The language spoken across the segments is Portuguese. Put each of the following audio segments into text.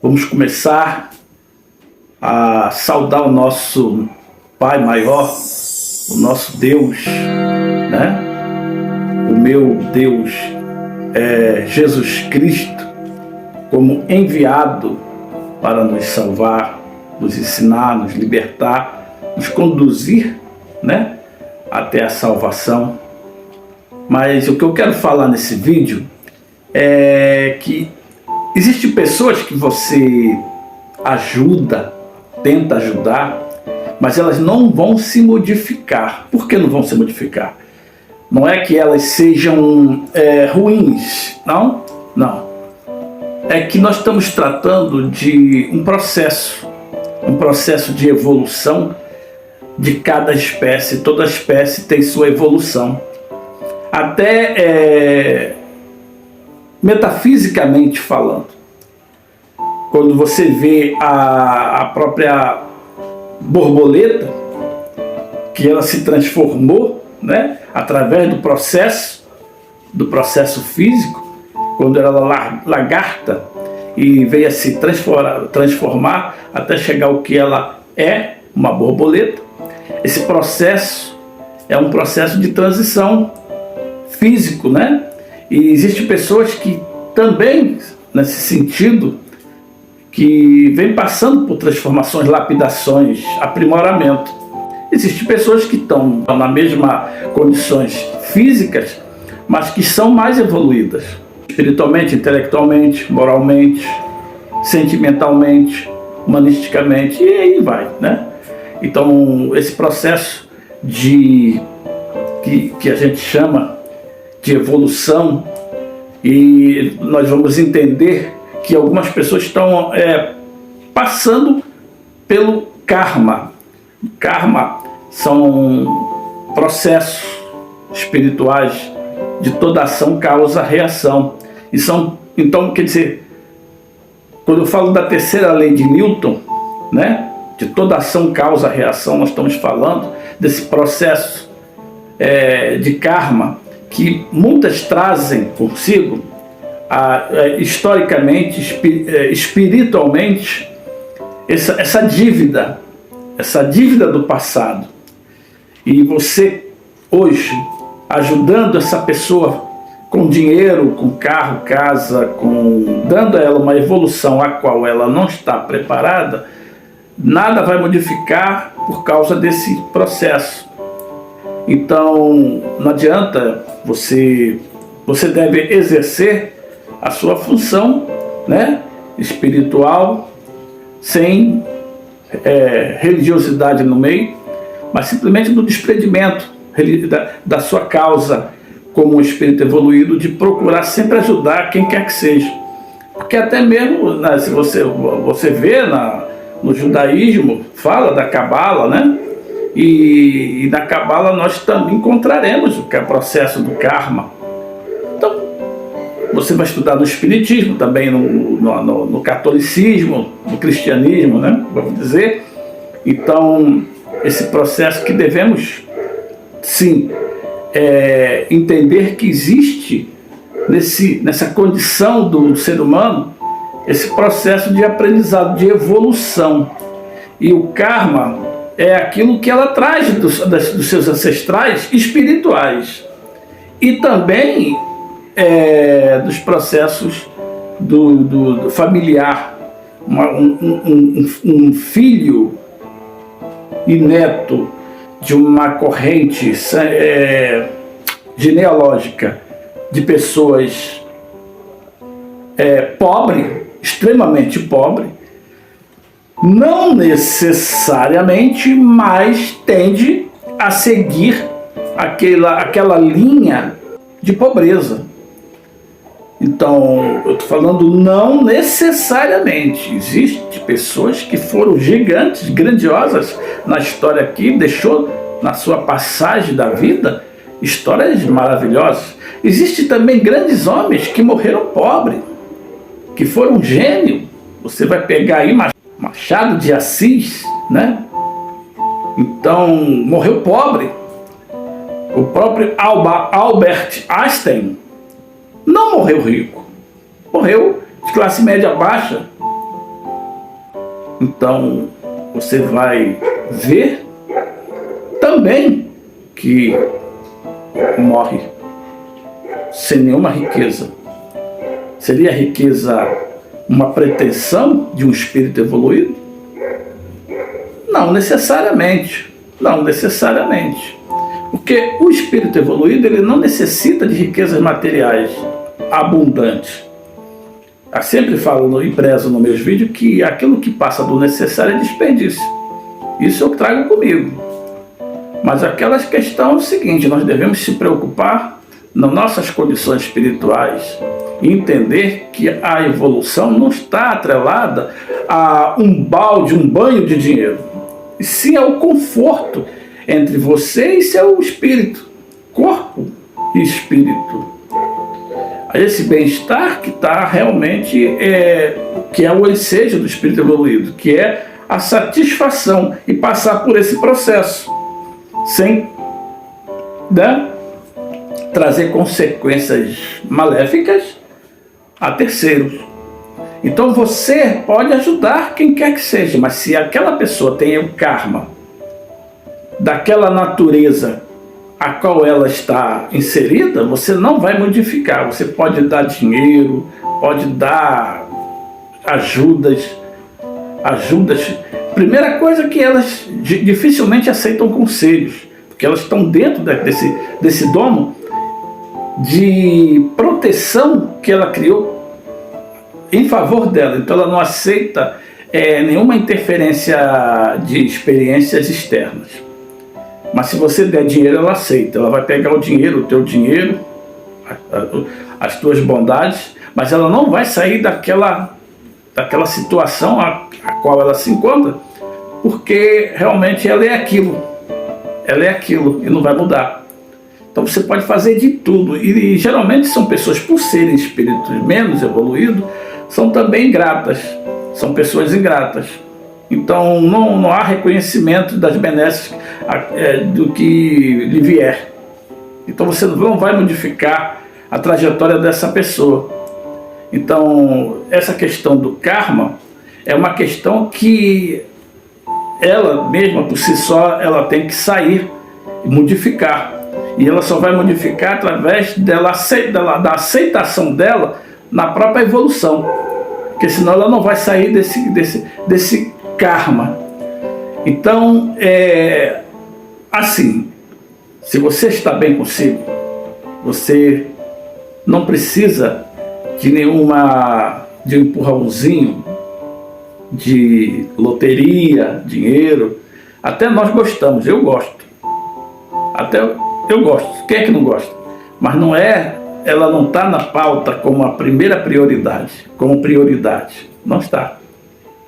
Vamos começar a saudar o nosso Pai maior, o nosso Deus, né? O meu Deus é Jesus Cristo, como enviado para nos salvar, nos ensinar, nos libertar, nos conduzir, né? Até a salvação. Mas o que eu quero falar nesse vídeo é que existem pessoas que você ajuda, tenta ajudar, mas elas não vão se modificar. Por que não vão se modificar? Não é que elas sejam ruins, não. É que nós estamos tratando de um processo de evolução de cada espécie. Toda espécie tem sua evolução. Até metafisicamente falando, quando você vê a própria borboleta, que ela se transformou, né, através do processo físico, quando ela era lagarta e veio a se transformar até chegar ao que ela é, uma borboleta. Esse processo é um processo de transição físico, né? E existem pessoas que também, nesse sentido, que vem passando por transformações, lapidações, aprimoramento. Existem pessoas que estão nas mesmas condições físicas, mas que são mais evoluídas, espiritualmente, intelectualmente, moralmente, sentimentalmente, humanisticamente, e aí vai, né? Então, esse processo que a gente chama de evolução, e nós vamos entender que algumas pessoas estão passando pelo karma. Karma são processos espirituais de toda ação causa reação. Então, quer dizer, quando eu falo da terceira lei de Newton, né, de toda ação causa reação, nós estamos falando desse processo de karma, que muitas trazem consigo, historicamente, espiritualmente, essa dívida do passado. E você, hoje, ajudando essa pessoa com dinheiro, com carro, casa, dando a ela uma evolução a qual ela não está preparada, nada vai modificar por causa desse processo. Então, não adianta, você deve exercer a sua função, né, espiritual, sem religiosidade no meio, mas simplesmente do desprendimento da sua causa como um espírito evoluído, de procurar sempre ajudar quem quer que seja. Porque até mesmo, né, se você vê no judaísmo, fala da Cabala, né? E na Cabala nós também encontraremos o que é o processo do karma. Então, você vai estudar no espiritismo, também no catolicismo, no cristianismo, né? Vamos dizer. Então, esse processo que devemos, sim, entender que existe nessa condição do ser humano, esse processo de aprendizado, de evolução. E o karma é aquilo que ela traz dos seus ancestrais espirituais. E também dos processos do familiar. Um filho e neto de uma corrente genealógica de pessoas extremamente pobre, não necessariamente, mas tende a seguir aquela linha de pobreza. Então, eu estou falando não necessariamente. Existem pessoas que foram gigantes, grandiosas na história aqui, deixou na sua passagem da vida histórias maravilhosas. Existem também grandes homens que morreram pobres, que foram gênios. Você vai pegar aí Machado de Assis, né? Então, morreu pobre. O próprio Albert Einstein não morreu rico, morreu de classe média baixa, Então você vai ver também que morre sem nenhuma riqueza. Seria a riqueza uma pretensão de um espírito evoluído? Não necessariamente. Não necessariamente. Porque o espírito evoluído ele não necessita de riquezas materiais abundantes. Eu sempre falo e prezo nos meus vídeos que aquilo que passa do necessário é desperdício. Isso eu trago comigo. Mas aquelas questões é o seguinte, nós devemos se preocupar nas nossas condições espirituais e entender que a evolução não está atrelada a um balde, um banho de dinheiro, e sim ao conforto entre você e seu espírito, corpo e espírito. Esse bem-estar que está realmente, que é o ensejo do espírito evoluído, que é a satisfação e passar por esse processo, sem, né, trazer consequências maléficas a terceiros. Então você pode ajudar quem quer que seja, mas se aquela pessoa tem o karma daquela natureza a qual ela está inserida, você não vai modificar. Você pode dar dinheiro, pode dar ajudas. Primeira coisa é que elas dificilmente aceitam conselhos, porque elas estão dentro desse domo de proteção que ela criou em favor dela. Então ela não aceita nenhuma interferência de experiências externas. Mas se você der dinheiro, ela aceita. Ela vai pegar o dinheiro, o teu dinheiro, as tuas bondades, mas ela não vai sair daquela situação a qual ela se encontra, porque realmente ela é aquilo e não vai mudar. Então você pode fazer de tudo, e geralmente são pessoas, por serem espíritos menos evoluídos, são também ingratas, são pessoas ingratas. Então não há reconhecimento das benesses do que lhe vier. Então você não vai modificar a trajetória dessa pessoa. Então essa questão do karma é uma questão que ela mesma por si só ela tem que sair e modificar. E ela só vai modificar através da aceitação dela na própria evolução. Porque senão ela não vai sair desse karma. Então, assim, se você está bem consigo, você não precisa de de um empurrãozinho, de loteria, dinheiro. Até nós gostamos, eu gosto. Até eu gosto, quem é que não gosta? Mas ela não está na pauta como a primeira prioridade, como prioridade. Não está.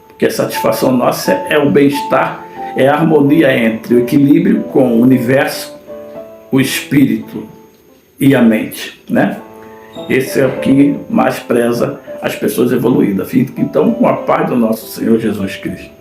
Porque a satisfação nossa é o bem-estar, é a harmonia entre o equilíbrio com o universo, o espírito e a mente, né? Esse é o que mais preza as pessoas evoluídas. Então, com a paz do nosso Senhor Jesus Cristo.